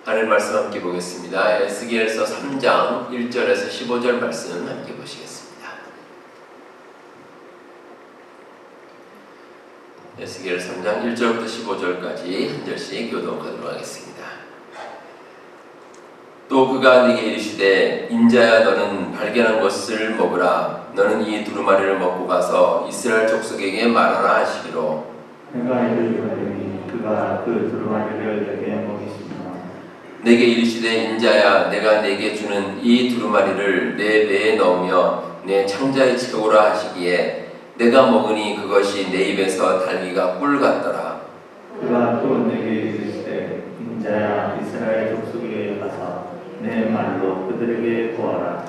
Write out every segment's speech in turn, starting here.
하나님 말씀 함께 보겠습니다. 에스겔서 3장 1절에서 15절 말씀 함께 보시겠습니다. 에스겔 3장 1절부터 15절까지 한 절씩 교독하도록 하겠습니다. 또 그가 네게 이르시되 인자야 너는 발견한 것을 먹으라. 너는 이 두루마리를 먹고 가서 이스라엘 족속에게 말하라 하시기로. 내가 이르되 그가 그 두루마리를 내게 먹이시며 내게 이르시되 인자야 내가 내게 주는 이 두루마리를 내 배에 넣으며 내 창자에 채우라 하시기에 내가 먹으니 그것이 내 입에서 달기가 꿀 같더라. 그가 또 내게 이르시되 인자야 이스라엘 족속에게 가서 내 말로 그들에게 고하라.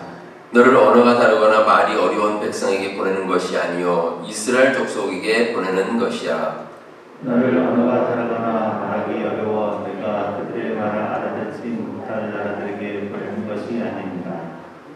너를 언어가 다르거나 말이 어려운 백성에게 보내는 것이 아니요 이스라엘 족속에게 보내는 것이야. 너를 언어가 다르거나 말하기 어려워 내가 그들의 말을 알아듣지 못할 나라들에게 보내는 것이 아닙니다.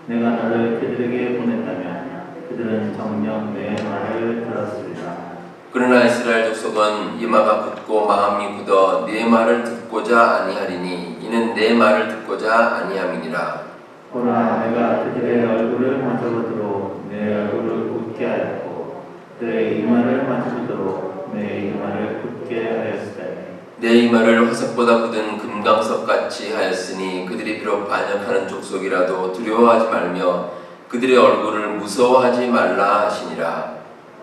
내가 너를 그들에게 보냈다면 그들은 정녕 내 말을 들었으리라. 그러나 이스라엘 족속은 이마가 굳고 마음이 굳어 네 말을 듣고자 아니하리니 이는 내 말을 듣고자 아니함이니라. 보라 내가 그들의 얼굴을 만져보도록 내 얼굴을 굳게 하였고 그들의 이마를 만져보도록 내 이마를 굳게 하였으되 내 이마를 화석보다 굳은 금강석같이 하였으니 그들이 비록 반역하는 족속이라도 두려워하지 말며 그들의 얼굴을 무서워하지 말라 하시니라.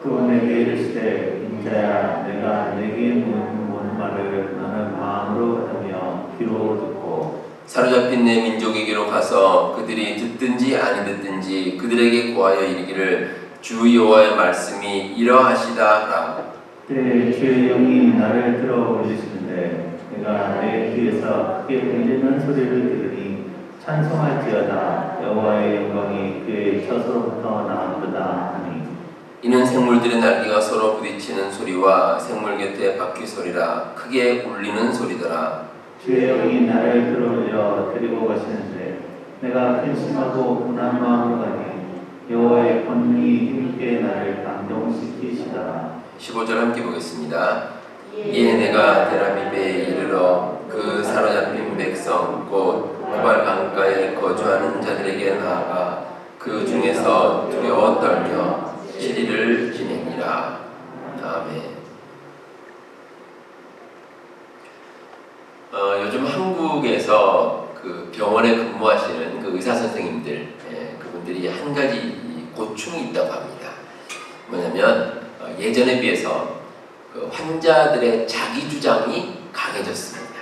또 내게 이르시되 인자야 내가 내게 묻는 말을 너는 마음으로 하며 귀로 듣고 사로잡힌 내 민족에게로 가서 그들이 듣든지 아니 듣든지 그들에게 고하여 이르기를 주 여호와의 말씀이 이러하시다 하라. 내 주의 영이 나를 들어 올리시는데 내가 내 귀에서 크게 들리는 소리를 들으니 찬송할지어다 여호와의 영광이 그의 처소로부터 나왔도다 하니 이는 생물들의 날개가 서로 부딪히는 소리와 생물 곁에 바퀴 소리라 크게 울리는 소리더라. 주의 영이 나를 들어올려 데리고 가시는데 내가 근심하고 분한 마음으로 가니 여호와의 권능이 힘있게 나를 감동시키시더라. 15절 함께 보겠습니다. 이에 내가 데라비베에 이르러 그 사로잡힌 백성 곧 고발 강가에 거주하는 자들에게 나아가 그 중에서 두려워 떨며 7일을 지내니라. 아멘. 요즘 한국에서 그 병원에 근무하시는 그 의사 선생님들 그분들이 한 가지 고충이 있다고 합니다. 뭐냐면 예전에 비해서 그 환자들의 자기 주장이 강해졌습니다.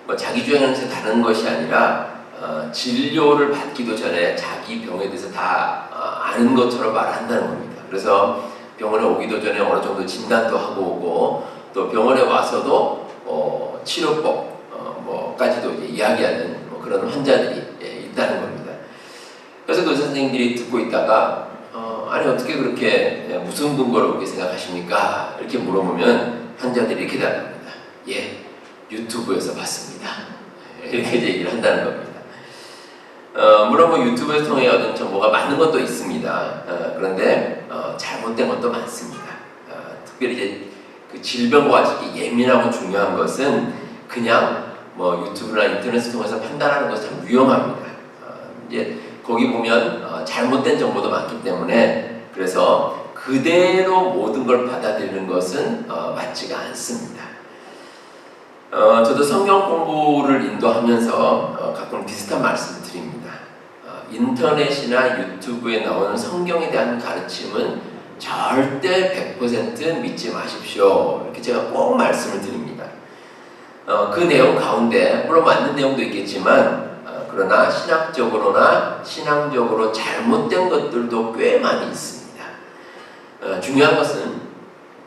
뭐 자기 주장은 다른 것이 아니라 진료를 받기도 전에 자기 병에 대해서 다 아는 것처럼 말한다는 겁니다. 그래서 병원에 오기도 전에 어느 정도 진단도 하고 오고 또 병원에 와서도 치료법 뭐까지도 이제 이야기하는 그런 환자들이 있다는 겁니다. 그래서 그 선생님들이 듣고 있다가 아니 어떻게 그렇게 무슨 근거로 그렇게 생각하십니까? 이렇게 물어보면 환자들이 이렇게 답합니다. 예, 유튜브에서 봤습니다. 이렇게 이제 얘기를 한다는 겁니다. 물론 뭐 유튜브에서 통해 얻은 정보가 맞는 것도 있습니다. 그런데 잘못된 것도 많습니다. 특별히 이제 그 질병과 관련이 예민하고 중요한 것은 그냥 뭐 유튜브나 인터넷을 통해서 판단하는 것은 참 위험합니다. 이제 거기 보면 잘못된 정보도 많기 때문에 그래서 그대로 모든 걸 받아들이는 것은 맞지가 않습니다. 저도 성경 공부를 인도하면서 가끔 비슷한 말씀을 드립니다. 인터넷이나 유튜브에 나오는 성경에 대한 가르침은 절대 100% 믿지 마십시오. 이렇게 제가 꼭 말씀을 드립니다. 그 내용 가운데 물론 맞는 내용도 있겠지만 그러나 신학적으로나 신앙적으로 잘못된 것들도 꽤 많이 있습니다. 중요한 것은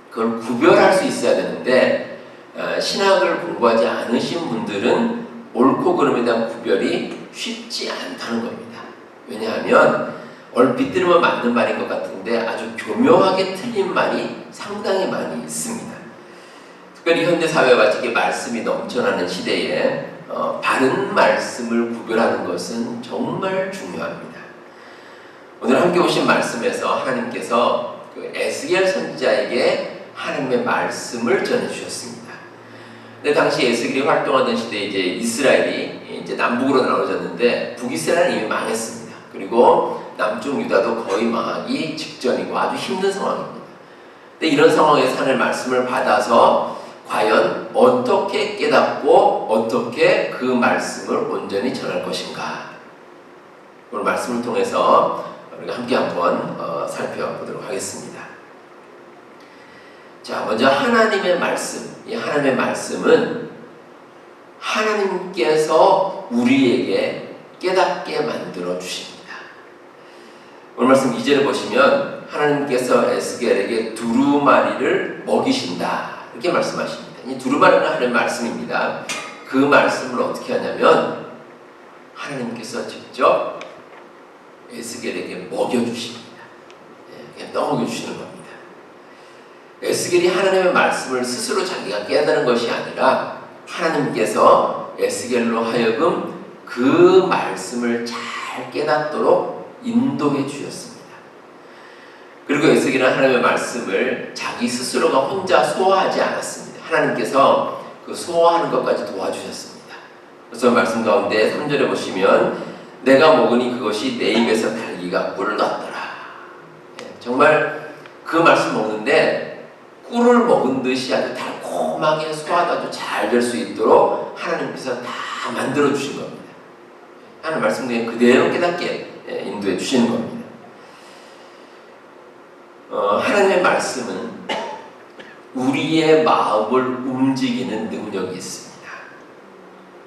그걸 구별할 수 있어야 되는데 신학을 공부하지 않으신 분들은 옳고 그름에 대한 구별이 쉽지 않다는 겁니다. 왜냐하면 얼핏 들으면 맞는 말인 것 같은데 아주 교묘하게 틀린 말이 상당히 많이 있습니다. 특별히 현대사회와 같이 말씀이 넘쳐나는 시대에 바른 말씀을 구별하는 것은 정말 중요합니다. 오늘 함께 오신 말씀에서 하나님께서 그 에스겔 선지자에게 하나님의 말씀을 전해주셨습니다. 근데 당시 에스겔이 활동하던 시대에 이제 이스라엘이 이제 남북으로 나눠졌는데 북이스라엘은 이미 망했습니다. 그리고 남쪽 유다도 거의 망하기 직전이고 아주 힘든 상황입니다. 근데 이런 상황에서 하나님의 말씀을 받아서 과연 어떻게 깨닫고 어떻게 그 말씀을 온전히 전할 것인가? 오늘 말씀을 통해서 우리가 함께 한번 살펴보도록 하겠습니다. 자, 먼저 하나님의 말씀. 이 하나님의 말씀은 하나님께서 우리에게 깨닫게 만들어 주십니다. 오늘 말씀 2절을 보시면 하나님께서 에스겔에게 두루마리를 먹이신다. 이렇게 말씀하십니다. 이 두루마리는 하나님의 말씀입니다. 그 말씀을 어떻게 하냐면 하나님께서 직접 에스겔에게 먹여주십니다. 그냥 떠먹여주시는 겁니다. 에스겔이 하나님의 말씀을 스스로 자기가 깨닫는 것이 아니라 하나님께서 에스겔로 하여금 그 말씀을 잘 깨닫도록 인도해 주셨습니다. 그리고 에스겔은 하나님의 말씀을 자기 스스로가 혼자 소화하지 않았습니다. 하나님께서 그 소화하는 것까지 도와주셨습니다. 그래서 말씀 가운데 3절에 보시면 내가 먹으니 그것이 내 입에서 달기가 꿀 같더라. 정말 그 말씀 먹는데 꿀을 먹은 듯이 아주 달콤하게 소화도 아주 잘 될 수 있도록 하나님께서 다 만들어 주신 겁니다. 하나님 말씀 중에 그대로 깨닫게 인도해 주시는 겁니다. 하나님의 말씀은 우리의 마음을 움직이는 능력이 있습니다.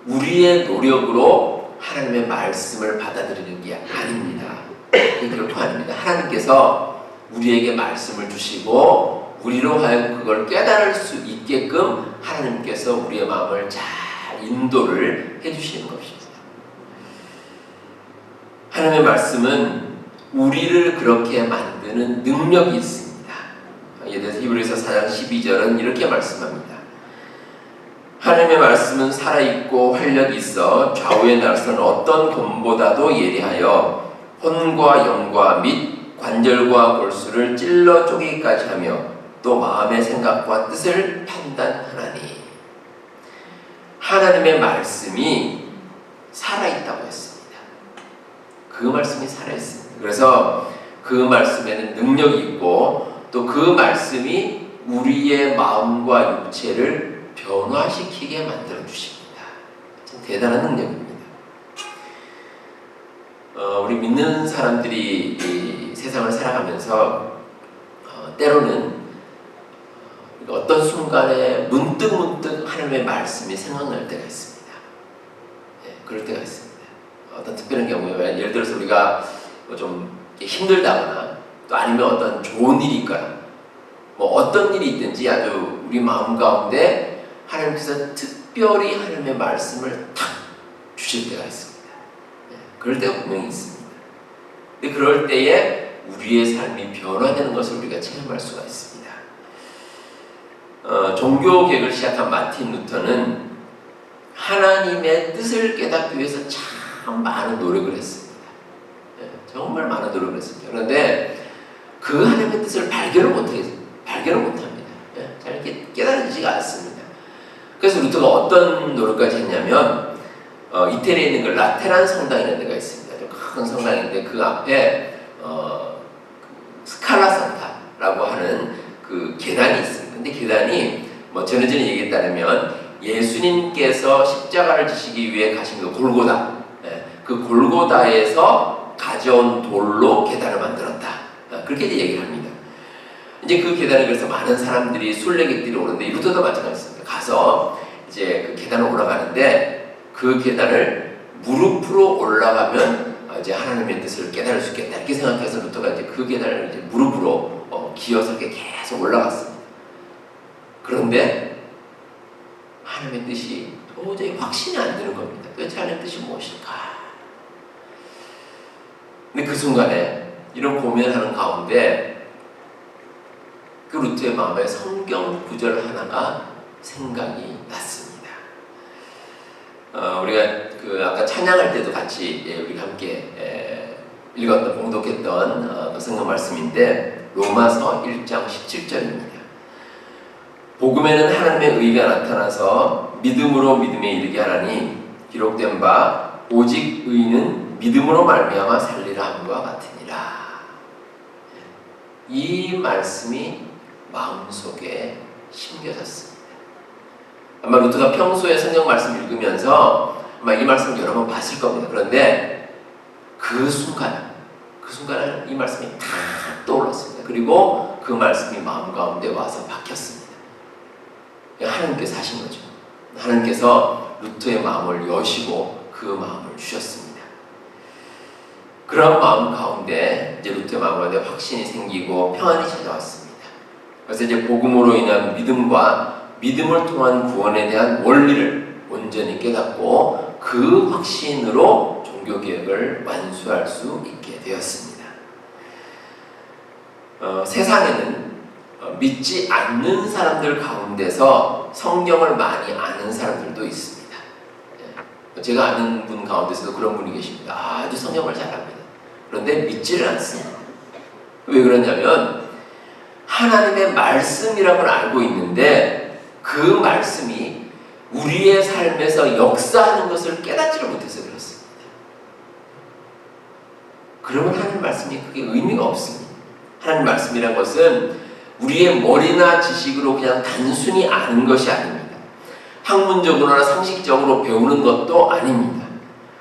우리의 노력으로 하나님의 말씀을 받아들이는 게 아닙니다. 결코 아닙니다. 하나님께서 우리에게 말씀을 주시고 우리로 하여금 그걸 깨달을 수 있게끔 하나님께서 우리의 마음을 잘 인도를 해주시는 것입니다. 하나님의 말씀은 우리를 그렇게 만드는 능력이 있습니다. 예를 들어서 히브리서 4장 12절은 이렇게 말씀합니다. 하나님의 말씀은 살아있고 활력이 있어 좌우에 나서는 어떤 검보다도 예리하여 혼과 영과 및 관절과 골수를 찔러 쪼개기까지 하며 또 마음의 생각과 뜻을 판단하나니. 하나님의 말씀이 살아있다고 했습니다. 그 말씀이 살아있습니다. 그래서 그 말씀에는 능력이 있고 또 그 말씀이 우리의 마음과 육체를 변화시키게 만들어 주십니다. 참 대단한 능력입니다. 우리 믿는 사람들이 이 세상을 살아가면서 때로는 어떤 순간에 문득 하나님의 말씀이 생각날 때가 있습니다. 그럴 때가 있습니다. 어떤 특별한 경우에 예를 들어서 우리가 좀 힘들다거나 또 아니면 어떤 좋은 일이 있거나 뭐 어떤 일이 있든지 아주 우리 마음 가운데 하나님께서 특별히 하나님의 말씀을 탁 주실 때가 있습니다. 그럴 때가 분명히 있습니다. 근데 그럴 때에 우리의 삶이 변화되는 것을 우리가 체험할 수가 있습니다. 종교개혁을 시작한 마틴 루터는 하나님의 뜻을 깨닫기 위해서 참 많은 노력을 했습니다. 정말 많은 노력을 했습니다. 그런데 그 하나님의 뜻을 발견을 못합니다. 잘 이렇게 깨달아지지가 않습니다. 그래서 루터가 어떤 노력까지 했냐면 이태리에 있는 그 라테란 성당이라는 데가 있습니다. 좀 큰 성당인데 그 앞에 스칼라 산타라고 하는 그 계단이 있습니다. 근데 계단이 뭐 전해지는 얘기에 따르면 예수님께서 십자가를 지시기 위해 가신 그 골고다, 그 골고다에서 가져온 돌로 계단을 만들었다. 그렇게 이제 얘기를 합니다. 이제 그 계단에 그래서 많은 사람들이 순례객들이 오는데 루터도 마찬가지입니다. 가서 이제 그 계단을 올라가는데 그 계단을 무릎으로 올라가면 이제 하나님의 뜻을 깨달을 수 있겠다 이렇게 생각해서 루터가 이제 그 계단을 이제 무릎으로 기어서 이렇게 계속 올라갔습니다. 그런데 하나님의 뜻이 도저히 확신이 안 드는 겁니다. 도대체 하나님의 뜻이 무엇일까? 근데 그 순간에 이런 고민하는 가운데 그 루터의 마음에 성경 구절 하나가 생각이 났습니다. 우리가 그 아까 찬양할 때도 같이 우리가 함께 읽었던 봉독했던 그 성경 말씀인데 로마서 1장 17절입니다. 복음에는 하나님의 의가 나타나서 믿음으로 믿음에 이르게 하나니 기록된 바 오직 의는 믿음으로 말미암아 살리라 함과 같으니라. 이 말씀이 마음속에 심겨졌습니다. 아마 루터가 평소에 성경 말씀 읽으면서 아마 이 말씀을 여러 번 봤을 겁니다. 그런데 그 순간을 이 말씀이 다 떠올랐습니다. 그리고 그 말씀이 마음 가운데 와서 박혔습니다. 하나님께서 하신 거죠. 하나님께서 루터의 마음을 여시고 그 마음을 주셨습니다. 그런 마음 가운데 이제 루터의 마음 가운데 확신이 생기고 평안이 찾아왔습니다. 그래서 이제 복음으로 인한 믿음과 믿음을 통한 구원에 대한 원리를 온전히 깨닫고 그 확신으로 종교개혁을 완수할 수 있게 되었습니다. 세상에는 믿지 않는 사람들 가운데서 성경을 많이 아는 사람들도 있습니다. 제가 아는 분 가운데서도 그런 분이 계십니다. 아주 성경을 잘합니다. 그런데 믿지를 않습니다. 왜 그러냐면 하나님의 말씀이라는 걸 알고 있는데 그 말씀이 우리의 삶에서 역사하는 것을 깨닫지를 못해서 그렇습니다. 그러면 하나님 말씀이 그게 의미가 없습니다. 하나님 말씀이란 것은 우리의 머리나 지식으로 그냥 단순히 아는 것이 아닙니다. 학문적으로나 상식적으로 배우는 것도 아닙니다.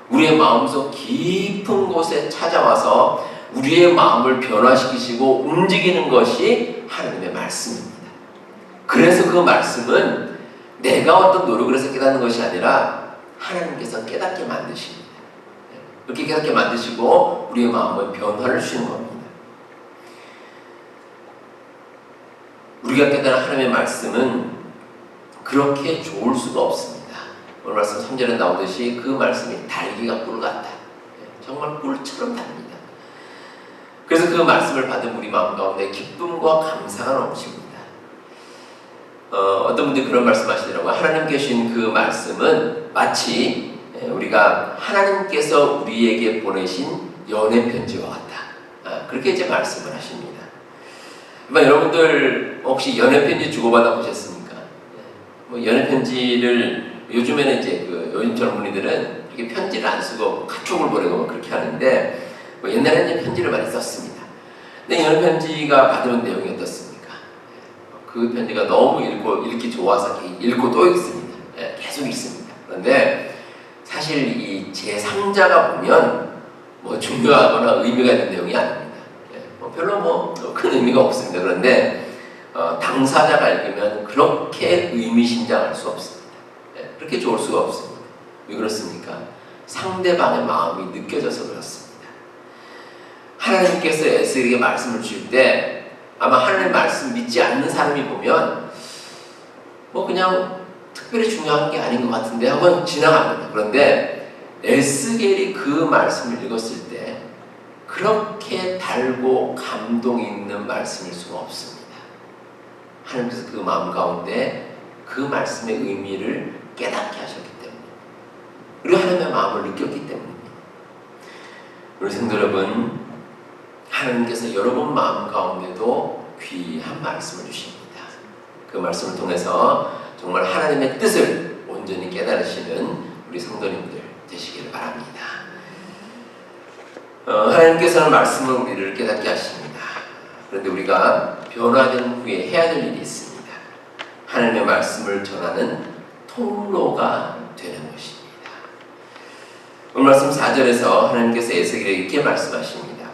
우리의 마음속 깊은 곳에 찾아와서 우리의 마음을 변화시키시고 움직이는 것이 하나님의 말씀입니다. 그래서 그 말씀은 내가 어떤 노력을 해서 깨닫는 것이 아니라 하나님께서 깨닫게 만드십니다. 이렇게 깨닫게 만드시고 우리의 마음을 변화를 주시는 겁니다. 우리가 깨달은 하나님의 말씀은 그렇게 좋을 수가 없습니다. 오늘 말씀 3절에 나오듯이 그 말씀이 달기가 꿀 같다. 정말 꿀처럼 답니다. 그래서 그 말씀을 받은 우리 마음 가운데 기쁨과 감사가 넘칩니다. 어떤 분들이 그런 말씀하시더라고요. 하나님 계신 그 말씀은 마치 우리가 하나님께서 우리에게 보내신 연애 편지와 같다. 그렇게 이제 말씀을 하십니다. 여러분들 혹시 연애 편지 주고받아 보셨습니까? 연애 편지를 요즘에는 이제 요즘 젊은이들은 이렇게 편지를 안 쓰고 카톡을 보내고 그렇게 하는데 옛날에는 이제 편지를 많이 썼습니다. 근데 연애 편지가 받은 내용이 어떻습니까? 그 편지가 너무 읽기 좋아서 읽고 또 읽습니다. 계속 읽습니다. 그런데 사실 이 제3자가 보면 중요하거나 의미가 있는 내용이 아닙니다. 별로 큰 의미가 없습니다. 그런데 당사자가 읽으면 그렇게 의미심장할 수 없습니다. 그렇게 좋을 수가 없습니다. 왜 그렇습니까? 상대방의 마음이 느껴져서 그렇습니다. 하나님께서 에스겔에게 말씀을 주실 때 아마 하나님의 말씀 믿지 않는 사람이 보면 그냥 특별히 중요한 게 아닌 것 같은데 하고 지나갑니다. 그런데 에스겔이 그 말씀을 읽었을 때 그렇게 달고 감동 있는 말씀일 수가 없습니다. 하나님께서 그 마음 가운데 그 말씀의 의미를 깨닫게 하셨기 때문에 그리고 하나님의 마음을 느꼈기 때문입니다. 우리 성도 여러분, 하나님께서 여러분 마음 가운데도 귀한 말씀을 주십니다. 그 말씀을 통해서 정말 하나님의 뜻을 온전히 깨달으시는 우리 성도님들 되시기를 바랍니다. 하나님께서는 말씀을 우리를 깨닫게 하십니다. 그런데 우리가 변화된 후에 해야 될 일이 있습니다. 하나님의 말씀을 전하는 통로가 되는 것입니다. 오늘 말씀 4절에서 하나님께서 에스겔에게 이렇게 말씀하십니다.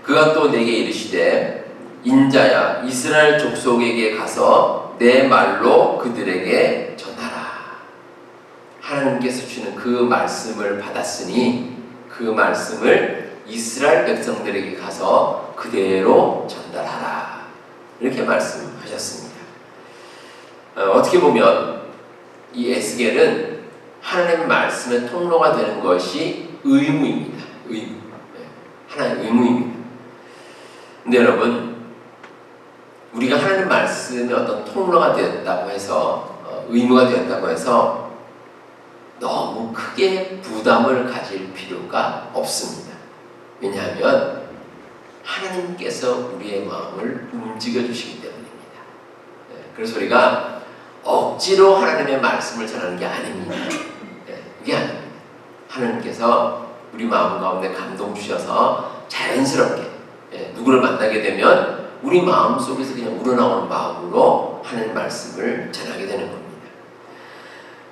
그가 또 내게 이르시되 인자야 이스라엘 족속에게 가서 내 말로 그들에게 전하라. 하나님께서 주는 그 말씀을 받았으니 그 말씀을 이스라엘 백성들에게 가서 그대로 전달하라. 이렇게 말씀하셨습니다. 어떻게 보면 이 에스겔은 하나님의 말씀의 통로가 되는 것이 의무입니다. 하나님의 의무입니다. 근데 여러분, 우리가 하나님 말씀의 어떤 통로가 되었다고 해서 의무가 되었다고 해서 너무 크게 부담을 가질 필요가 없습니다. 왜냐하면 하나님께서 우리의 마음을 움직여 주시기 때문입니다. 그래서 우리가 억지로 하나님의 말씀을 전하는 게 아닙니다. 이게 아닙니다. 하나님께서 우리 마음 가운데 감동 주셔서 자연스럽게 누구를 만나게 되면 우리 마음 속에서 그냥 우러나오는 마음으로 하나님 말씀을 전하게 되는 겁니다.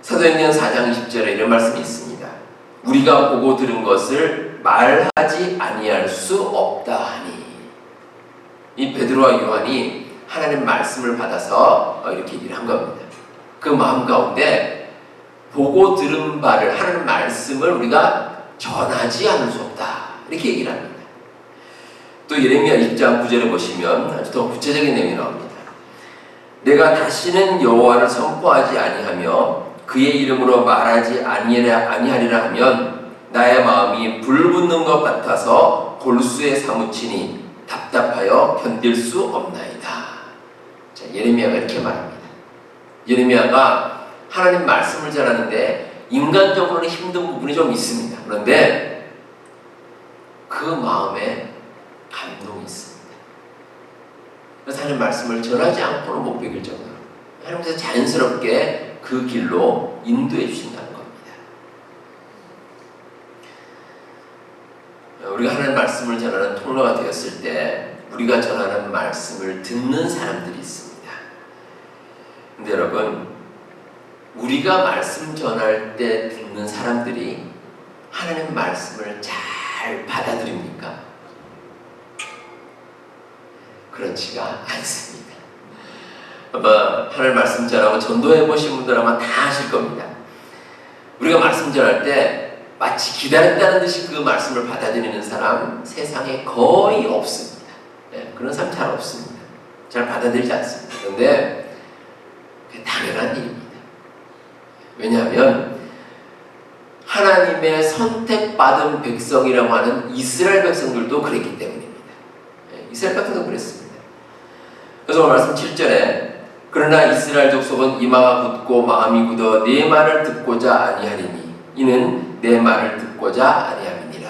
사도행전 4장 20절에 이런 말씀이 있습니다. 우리가 보고 들은 것을 말하지 아니할 수 없다 하니. 이 베드로와 요한이 하나님 말씀을 받아서 이렇게 얘기를 한 겁니다. 그 마음 가운데 보고 들은 바를 하나님 말씀을 우리가 전하지 않을 수 없다 이렇게 얘기를 합니다. 또 예레미야 20장 9절에 보시면 아주 더 구체적인 내용이 나옵니다. 내가 다시는 여호와를 선포하지 아니하며 그의 이름으로 말하지 아니하리라 하면 나의 마음이 불붙는 것 같아서 골수에 사무치니 답답하여 견딜 수 없나이다. 자, 예레미야가 이렇게 말합니다. 예레미야가 하나님 말씀을 전하는데 인간적으로는 힘든 부분이 좀 있습니다. 그런데 그 마음에 감동이 있습니다. 그래서 하나님 말씀을 전하지 않고는 못 베길 정도로 하나님께서 자연스럽게 그 길로 인도해 주신다는 겁니다. 우리가 하나님 말씀을 전하는 통로가 되었을 때 우리가 전하는 말씀을 듣는 사람들이 있습니다. 근데 여러분, 우리가 말씀 전할 때 듣는 사람들이 하나님 말씀을 잘 받아들입니까? 그렇지가 않습니다. 아마 하나님 말씀 전하고 전도해 보신 분들 아마 다 아실 겁니다. 우리가 말씀 전할 때 마치 기다렸다는 듯이 그 말씀을 받아들이는 사람 세상에 거의 없습니다. 그런 사람 잘 없습니다. 잘 받아들이지 않습니다. 그런데 그게 당연한 일입니다. 왜냐하면 하나님의 선택받은 백성이라고 하는 이스라엘 백성들도 그랬기 때문입니다. 이스라엘 백성도 그랬습니다. 그래서 오늘 말씀 7절에 그러나 이스라엘 족속은 이마가 굳고 마음이 굳어 내 말을 듣고자 아니하리니 이는 내 말을 듣고자 아니함이니라.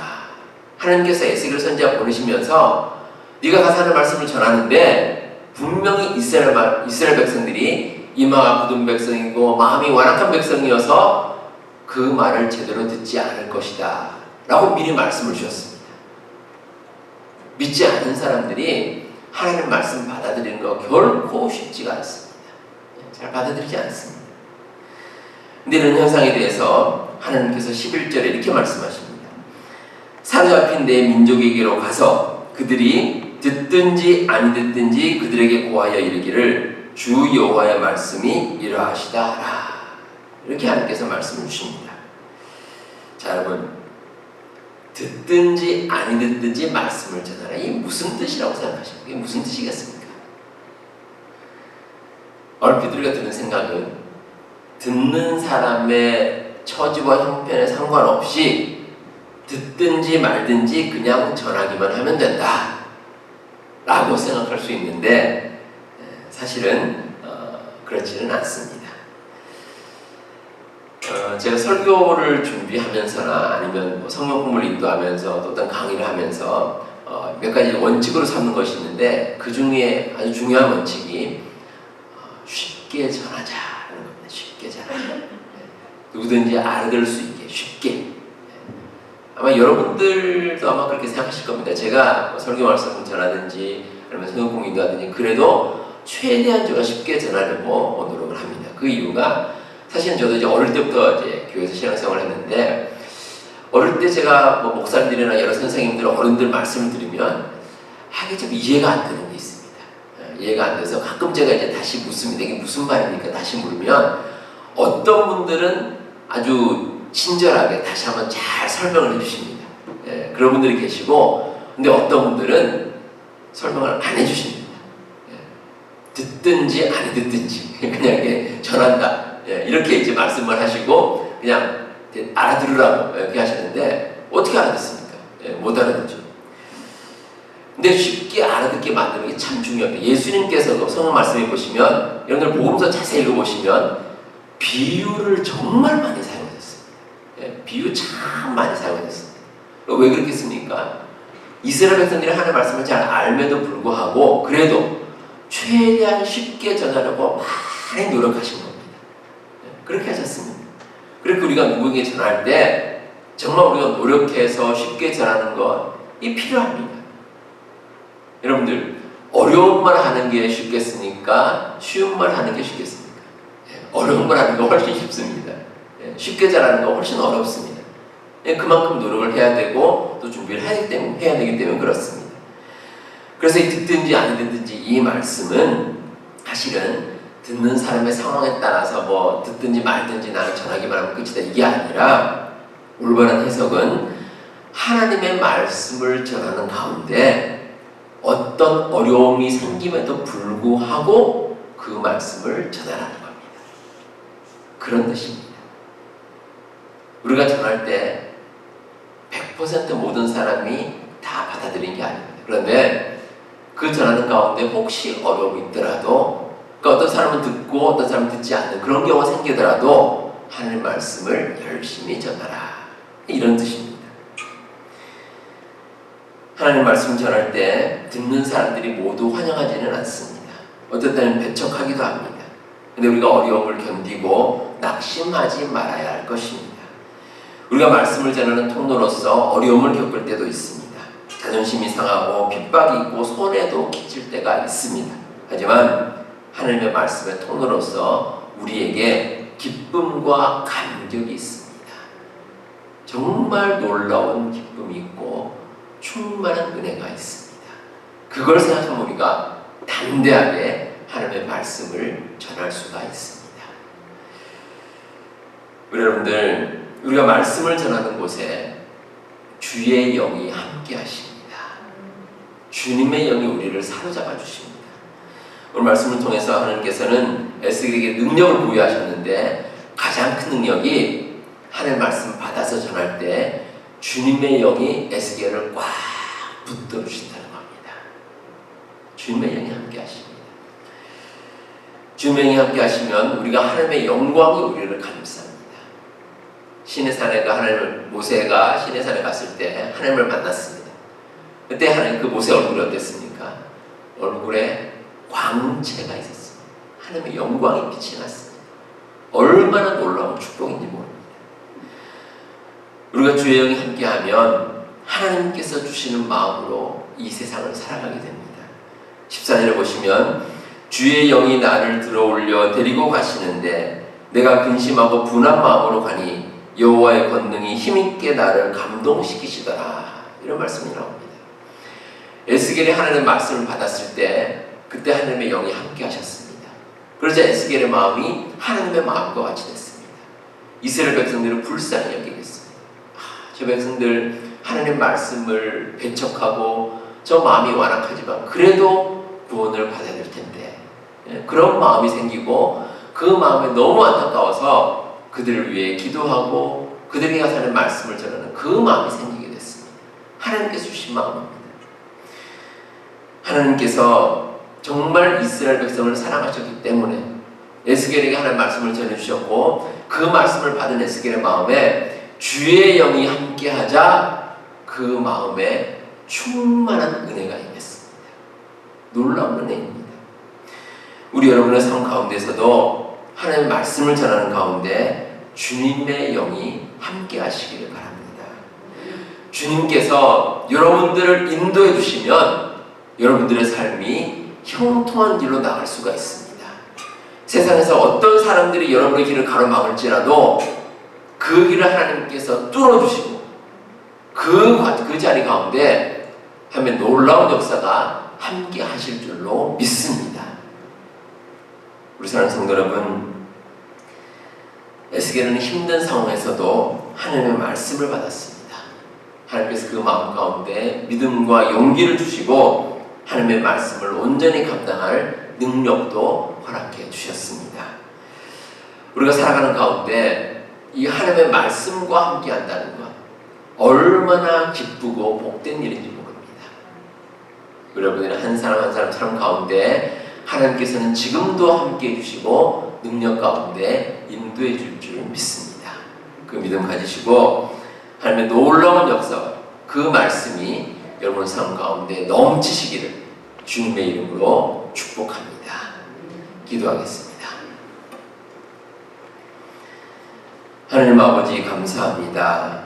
하나님께서 에스겔 선지자 보내시면서 네가 가서 하는 말씀을 전하는데 분명히 이스라엘 백성들이 이마가 굳은 백성이고 마음이 완악한 백성이어서 그 말을 제대로 듣지 않을 것이다 라고 미리 말씀을 주셨습니다. 믿지 않는 사람들이 하나님 말씀 받아들이는 거 결코 쉽지가 않습니다. 잘 받아들이지 않습니다. 근데 이런 현상에 대해서 하나님께서 11절에 이렇게 말씀하십니다. 사로잡힌 내 민족에게로 가서 그들이 듣든지 안 듣든지 그들에게 고하여 이르기를 주 여호와의 말씀이 이러하시다 하라. 이렇게 하나님께서 말씀을 주십니다. 자, 여러분, 듣든지 아니 듣든지 말씀을 전하라. 이게 무슨 뜻이라고 생각하십니까? 이게 무슨 뜻이겠습니까? 얼핏 우리가 드는 생각은 듣는 사람의 처지와 형편에 상관없이 듣든지 말든지 그냥 전하기만 하면 된다 라고 생각할 수 있는데 사실은 그렇지는 않습니다. 제가 설교를 준비하면서나 아니면 성경 공부를 인도하면서 또 어떤 강의를 하면서 몇 가지 원칙으로 삼는 것이 있는데 그 중에 아주 중요한 원칙이 쉽게 전하자라는 겁니다. 쉽게 전하자. 누구든지 알아들을 수 있게 쉽게. 아마 여러분들도 아마 그렇게 생각하실 겁니다. 제가 설교 말씀을 전하든지 아니면 성경 공부 인도하든지 그래도 최대한 제가 쉽게 전하려고 노력을 합니다. 그 이유가 사실은 저도 이제 어릴 때부터 이제 교회에서 신앙생활을 했는데 어릴 때 제가 뭐 목사님들이나 여러 선생님들, 어른들 말씀을 들으면 이게 좀 이해가 안 되는 게 있습니다. 이해가 안 돼서 가끔 제가 이제 다시 묻습니다. 이게 무슨 말입니까? 다시 물으면 어떤 분들은 아주 친절하게 다시 한번 잘 설명을 해주십니다. 그런 분들이 계시고 근데 어떤 분들은 설명을 안 해주십니다. 듣든지 아니 듣든지 그냥 이렇게 전한다. 이렇게 이제 말씀을 하시고 그냥 알아들으라고 이렇게 하시는데 어떻게 알아듣습니까? 못 알아듣죠. 근데 쉽게 알아듣게 만드는 게 참 중요합니다. 예수님께서도 성경 말씀해 보시면 여러분들 복음서 자세히 읽어보시면 비유를 정말 많이 사용하셨습니다. 비유 참 많이 사용하셨습니다. 왜 그렇겠습니까? 이스라엘 백성들이 하나님의 말씀을 잘 알면도 불구하고 그래도 최대한 쉽게 전하려고 많이 노력하신 겁니다. 그렇게 하셨습니다. 그렇게 우리가 누구에게 전할 때 정말 우리가 노력해서 쉽게 전하는 것이 필요합니다. 여러분들, 어려운 말 하는 게 쉽겠습니까? 쉬운 말 하는 게 쉽겠습니까? 어려운 말 하는 거 훨씬 쉽습니다. 쉽게 잘하는 거 훨씬 어렵습니다. 그만큼 노력을 해야 되고 또 준비를 해야 되기 때문에 그렇습니다. 그래서 듣든지 안 듣든지 이 말씀은 사실은 듣는 사람의 상황에 따라서 뭐 듣든지 말든지 나는 전하기만 하면 끝이다, 이게 아니라 올바른 해석은 하나님의 말씀을 전하는 가운데 어떤 어려움이 생김에도 불구하고 그 말씀을 전하라는 겁니다. 그런 뜻입니다. 우리가 전할 때 100% 모든 사람이 다 받아들이는 게 아닙니다. 그런데 그 전하는 가운데 혹시 어려움이 있더라도, 그러니까 어떤 사람은 듣고 어떤 사람은 듣지 않는 그런 경우가 생기더라도 하나님의 말씀을 열심히 전하라, 이런 뜻입니다. 하나님 말씀 전할 때 듣는 사람들이 모두 환영하지는 않습니다. 어떨 때는 배척하기도 합니다. 근데 우리가 어려움을 견디고 낙심하지 말아야 할 것입니다. 우리가 말씀을 전하는 통로로서 어려움을 겪을 때도 있습니다. 자존심이 상하고 핍박이 있고 손해도 끼칠 때가 있습니다. 하지만 하나님의 말씀의 통로로서 우리에게 기쁨과 감격이 있습니다. 정말 놀라운 기쁨이 있고 충만한 은혜가 있습니다. 그걸 생각하면 우리가 담대하게 하나님의 말씀을 전할 수가 있습니다. 우리 여러분들, 우리가 말씀을 전하는 곳에 주의 영이 함께 하십니다. 주님의 영이 우리를 사로잡아 주십니다. 오늘 말씀을 통해서 하나님께서는 에스겔에게 능력을 부여하셨는데 가장 큰 능력이 하나님의 말씀 받아서 전할 때 주님의 영이 에스겔을 꽉 붙들어 주신다는 겁니다. 주님의 영이 함께 하십니다. 주님의 영이 함께 하시면 우리가 하나님의 영광이 우리를 감쌉니다. 모세가 시내 산에 갔을 때 하나님을 만났습니다. 그때 하나님, 그 모세 얼굴이 어땠습니까? 얼굴에 광채가 있었습니다. 하나님의 영광이 빛이 났습니다. 얼마나 놀라운 축복인지 모릅니다. 우리가 주의 영이 함께하면 하나님께서 주시는 마음으로 이 세상을 살아가게 됩니다. 14절에 보시면 주의 영이 나를 들어올려 데리고 가시는데 내가 근심하고 분한 마음으로 가니 여호와의 권능이 힘있게 나를 감동시키시더라, 이런 말씀이 나옵니다. 에스겔이 하나님의 말씀을 받았을 때 그때 하나님의 영이 함께 하셨습니다. 그러자 에스겔의 마음이 하나님의 마음과 같이 됐습니다. 이스라엘 백성들을 불쌍히 여기게 됐습니다. 저 백성들 하나님의 말씀을 배척하고 저 마음이 완악하지만 그래도 구원을 받아야 될 텐데, 그런 마음이 생기고 그 마음에 너무 안타까워서 그들을 위해 기도하고 그들에게 하나님의 말씀을 전하는 그 마음이 생기게 됐습니다. 하나님께서 주신 마음입니다. 하나님께서 정말 이스라엘 백성을 사랑하셨기 때문에 에스겔에게 하나님의 말씀을 전해주셨고 그 말씀을 받은 에스겔의 마음에 주의 영이 함께하자 그 마음에 충만한 은혜가 임했습니다. 놀라운 은혜입니다. 우리 여러분의 삶 가운데서도 하나님의 말씀을 전하는 가운데 주님의 영이 함께 하시기를 바랍니다. 주님께서 여러분들을 인도해 주시면 여러분들의 삶이 형통한 길로 나갈 수가 있습니다. 세상에서 어떤 사람들이 여러분의 길을 가로막을지라도 그 길을 하나님께서 뚫어주시고 그 자리 가운데 하면 놀라운 역사가 함께 하실 줄로 믿습니다. 우리 사랑하는 성도 여러분, 에스겔은 힘든 상황에서도 하나님의 말씀을 받았습니다. 하나님께서 그 마음 가운데 믿음과 용기를 주시고 하나님의 말씀을 온전히 감당할 능력도 허락해 주셨습니다. 우리가 살아가는 가운데 이 하나님의 말씀과 함께 한다는 것, 얼마나 기쁘고 복된 일인지 모릅니다. 여러분들이 한 사람 한 사람 삶 가운데 하나님께서는 지금도 함께 해주시고 능력 가운데 인도해 줄 줄 믿습니다. 그 믿음 가지시고 하나님의 놀라운 역사, 그 말씀이 여러분 삶 가운데 넘치시기를 주님의 이름으로 축복합니다. 기도하겠습니다. 하나님 아버지 감사합니다.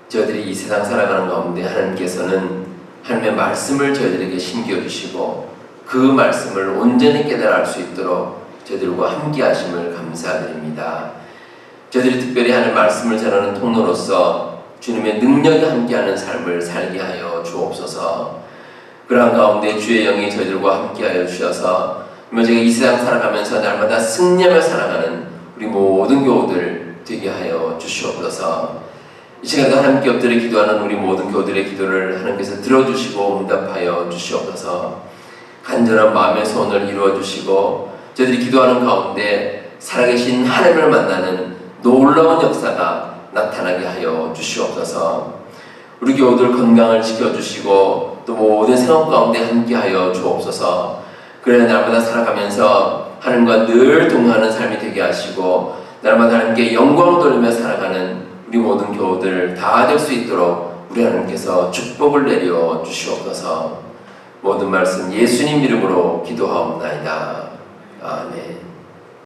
저희들이 이 세상 살아가는 가운데 하나님께서는 하나님의 말씀을 저희들에게 심겨주시고 그 말씀을 온전히 깨달아 알 수 있도록 저희들과 함께 하심을 감사드립니다. 저희들이 특별히 하나님 말씀을 전하는 통로로서 주님의 능력이 함께하는 삶을 살게 하여 주옵소서. 그러한 가운데 주의 영이 저희들과 함께하여 주셔서 저희가 이 세상 살아가면서 날마다 승리하며 살아가는 우리 모든 교우들 되게 하여 주시옵소서. 이 시간도 하나님께 엎드려 기도하는 우리 모든 교우들의 기도를 하나님께서 들어주시고 응답하여 주시옵소서. 간절한 마음의 소원을 이루어 주시고 저희들이 기도하는 가운데 살아계신 하나님을 만나는 놀라운 역사가 나타나게 하여 주시옵소서. 우리 교우들 건강을 지켜주시고 또 모든 생활 가운데 함께하여 주옵소서. 그래 날마다 살아가면서 하나님과 늘 동행하는 삶이 되게 하시고 날마다 하나님께 영광을 돌리며 살아가는 우리 모든 교우들 다 될 수 있도록 우리 하나님께서 축복을 내려 주시옵소서. 모든 말씀 예수님 이름으로 기도하옵나이다. 아멘.